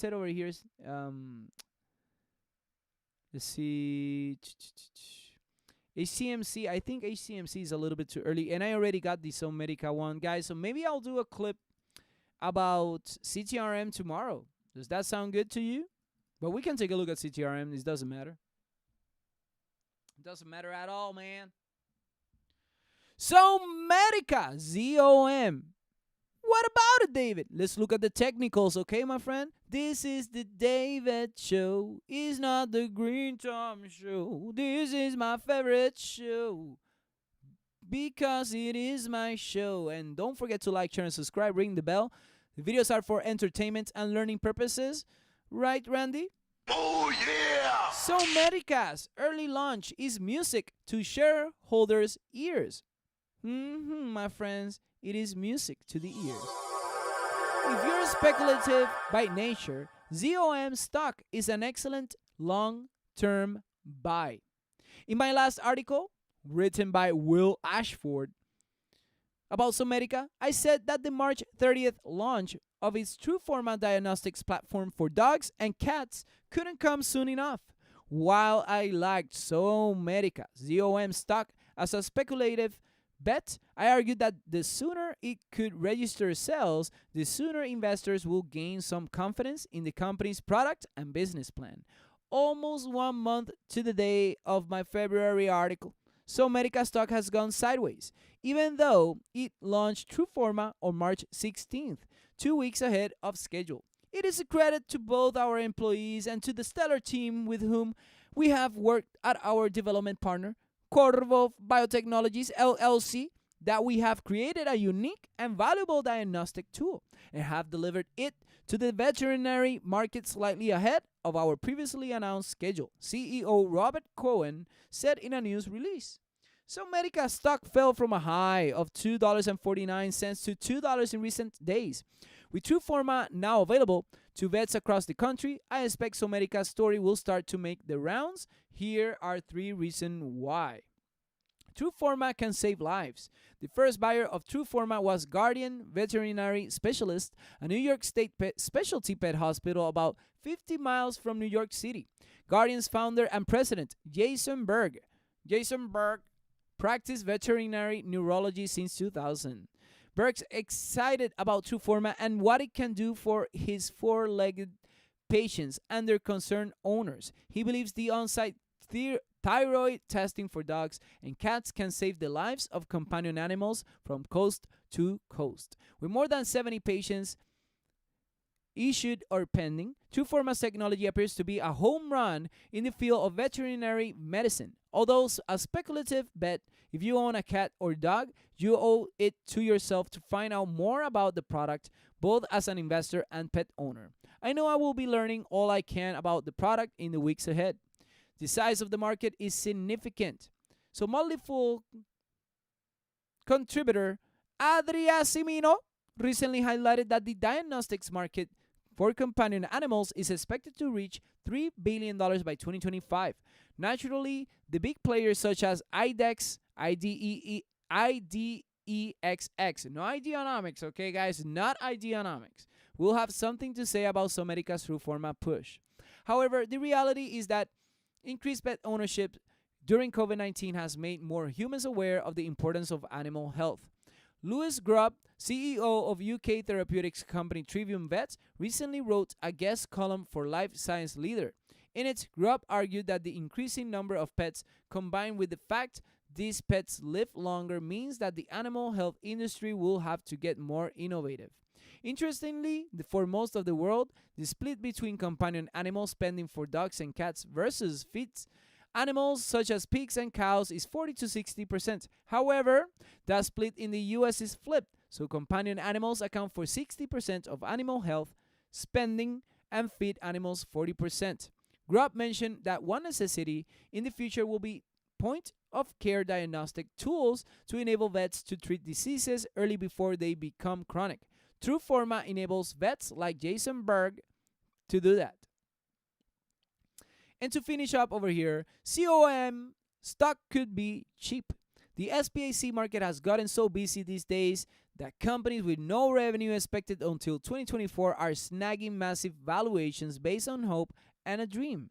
said over here. Let's see. HCMC, I think HCMC is a little bit too early, and I already got the Zomedica one, guys. So maybe I'll do a clip about CTRM tomorrow. Does that sound good to you? But we can take a look at CTRM. It doesn't matter. It doesn't matter at all, man. Zomedica, ZOM. What about it, David? Let's look at the technicals, okay, my friend? This is the David Show. It's not the Green Tom Show. This is my favorite show because it is my show. And don't forget to like, share, and subscribe. Ring the bell. The videos are for entertainment and learning purposes. Right, Randy? Oh, yeah! Zomedica's early launch is music to shareholders' ears. My friends, it is music to the ears. If you're speculative by nature, ZOM stock is an excellent long-term buy. In my last article, written by Will Ashford, about Zomedica, I said that the March 30th launch of its TrueForma diagnostics platform for dogs and cats couldn't come soon enough. While I liked Zomedica ZOM stock as a speculative bet, I argued that the sooner it could register sales, the sooner investors will gain some confidence in the company's product and business plan. Almost 1 month to the day of my February article, Zomedica stock has gone sideways, even though it launched TrueForma on March 16th, 2 weeks ahead of schedule. It is a credit to both our employees and to the stellar team with whom we have worked at our development partner, Corvo Biotechnologies LLC, that we have created a unique and valuable diagnostic tool and have delivered it to the veterinary market slightly ahead of our previously announced schedule, CEO Robert Cohen said in a news release. Zomedica stock fell from a high of $2.49 to $2 in recent days. With TrueForma now available to vets across the country, I expect Zomedica's story will start to make the rounds. Here are 3 reasons why. TrueForma can save lives. The first buyer of TrueForma was Guardian Veterinary Specialist, a New York State specialty pet hospital about 50 miles from New York City. Guardian's founder and president, Jason Berg. Jason Berg practiced veterinary neurology since 2000. Berg's excited about TrueForma and what it can do for his 4-legged patients and their concerned owners. He believes the on-site thyroid testing for dogs and cats can save the lives of companion animals from coast to coast. With more than 70 patients issued or pending, TrueForma's technology appears to be a home run in the field of veterinary medicine. Although a speculative bet, if you own a cat or dog, you owe it to yourself to find out more about the product, both as an investor and pet owner. I know I will be learning all I can about the product in the weeks ahead. The size of the market is significant. So multiple contributor Adria Simino recently highlighted that the diagnostics market for companion animals is expected to reach $3 billion by 2025. Naturally, the big players such as IDEX, IDEXX, no Ideonomics, okay guys, not Ideonomics, will have something to say about Zomedica's TrueForma push. However, the reality is that increased pet ownership during COVID-19 has made more humans aware of the importance of animal health. Lewis Grubb, CEO of UK therapeutics company Trivium Vets, recently wrote a guest column for Life Science Leader. In it, Grubb argued that the increasing number of pets, combined with the fact these pets live longer, means that the animal health industry will have to get more innovative. Interestingly, for most of the world, the split between companion animal spending for dogs and cats versus feeds animals such as pigs and cows is 40 to 60%. However, that split in the US is flipped, so companion animals account for 60% of animal health spending and feed animals 40%. Grubb mentioned that one necessity in the future will be point-of-care diagnostic tools to enable vets to treat diseases early before they become chronic. TrueForma enables vets like Jason Berg to do that. And to finish up over here, COM stock could be cheap. The SPAC market has gotten so busy these days that companies with no revenue expected until 2024 are snagging massive valuations based on hope and a dream.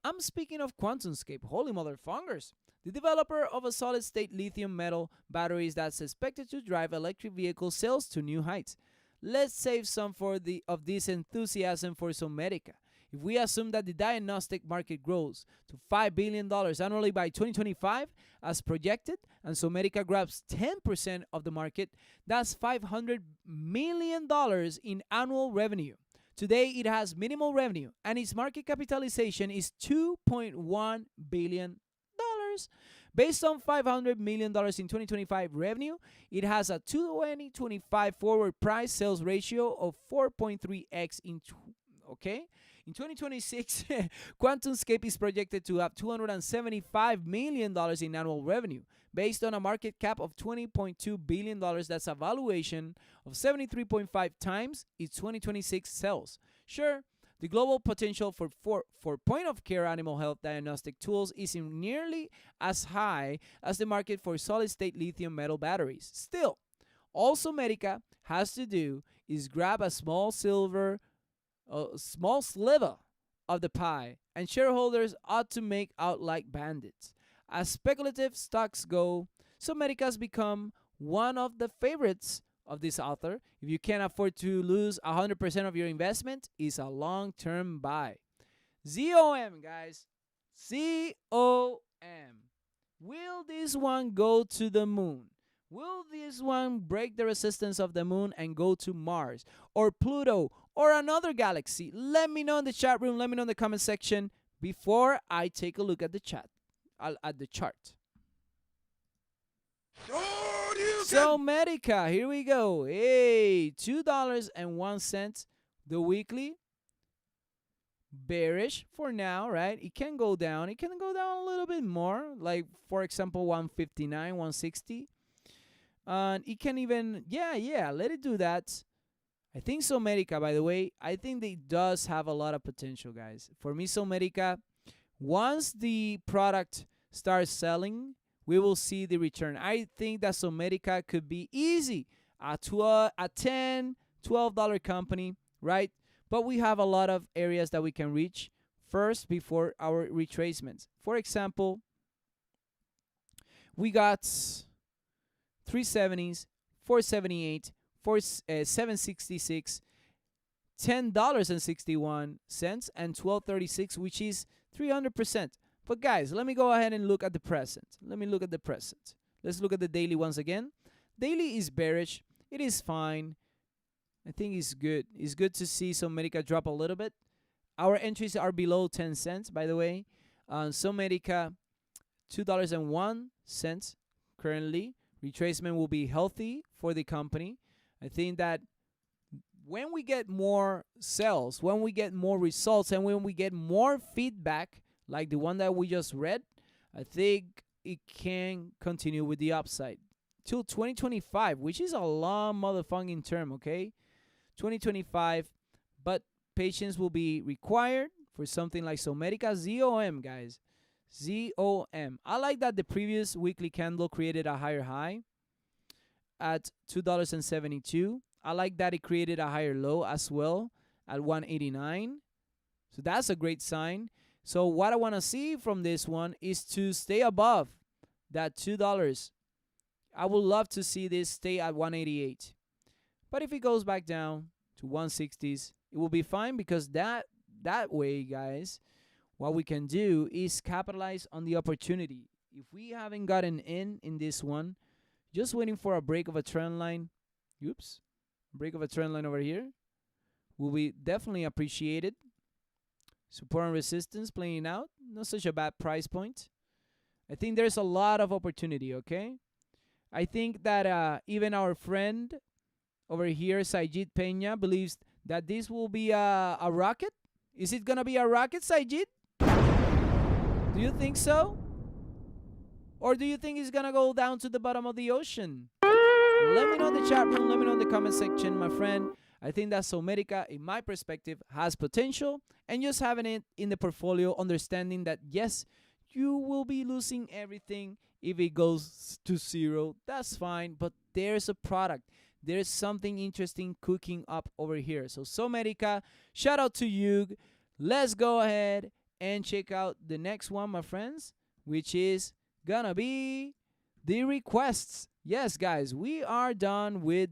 I'm speaking of QuantumScape, holy motherfuckers, the developer of a solid-state lithium metal batteries that's expected to drive electric vehicle sales to new heights. Let's save some of this enthusiasm for Zomedica. If we assume that the diagnostic market grows to $5 billion annually by 2025, as projected, and Zomedica grabs 10% of the market, that's $500 million in annual revenue. Today, it has minimal revenue, and its market capitalization is $2.1 billion. Based on $500 million in 2025 revenue, it has a 2025 forward price sales ratio of 4.3x in 2026, QuantumScape is projected to have $275 million in annual revenue. Based on a market cap of $20.2 billion, that's a valuation of 73.5 times its 2026 sales. Sure, the global potential for point-of-care animal health diagnostic tools isn't nearly as high as the market for solid-state lithium metal batteries. Still, all Zomedica has to do is grab a small sliver of the pie, and shareholders ought to make out like bandits. As speculative stocks go, Zomedica has become one of the favorites of this author. If you can't afford to lose 100% of your investment, it's a long-term buy. ZOM, guys. ZOM. Will this one go to the moon? Will this one break the resistance of the moon and go to Mars or Pluto or another galaxy? Let me know in the chat room. Let me know in the comment section before I take a look at the chart. Zomedica, here we go. Hey, $2.01 the weekly. Bearish for now, right? It can go down. It can go down a little bit more, like for example 159, 160. And it can even, let it do that. I think Zomedica, by the way, I think it does have a lot of potential, guys. For me, Zomedica, once the product starts selling, we will see the return. I think that Zomedica could be easy a $10, $12 company, right? But we have a lot of areas that we can reach first before our retracements. For example, we got 370s, 478, 766, $10.61, and $12.36, which is 300%. But guys, let me go ahead and look at the present. Let's look at the daily once again. Daily is bearish. It is fine. I think it's good. It's good to see Zomedica drop a little bit. Our entries are below 10 cents, by the way. Zomedica, $2.01 currently. Retracement will be healthy for the company. I think that when we get more sales, when we get more results, and when we get more feedback, like the one that we just read, I think it can continue with the upside till 2025, which is a long motherfucking term, okay? 2025, but patience will be required for something like Zomedica. ZOM, guys. ZOM. I like that the previous weekly candle created a higher high at $2.72. I like that it created a higher low as well at 189. So that's a great sign. So what I want to see from this one is to stay above that $2. I would love to see this stay at 188. But if it goes back down to 160s, it will be fine, because that way, guys, what we can do is capitalize on the opportunity. If we haven't gotten in this one, just waiting for a break of a trend line, break of a trend line over here, will be definitely appreciated. Support and resistance playing out. Not such a bad price point. I think there's a lot of opportunity, okay? I think that even our friend over here, Saijid Peña, believes that this will be a rocket. Is it going to be a rocket, Saijid? Do you think so? Or do you think it's going to go down to the bottom of the ocean? Let me know in the chat room. Let me know in the comment section, my friend. I think that Zomedica, in my perspective, has potential. And just having it in the portfolio, understanding that, yes, you will be losing everything If it goes to zero, that's fine. But there's a product. There's something interesting cooking up over here. So Zomedica, shout out to you. Let's go ahead and check out the next one, my friends, which is gonna be the requests. Yes, guys, we are done with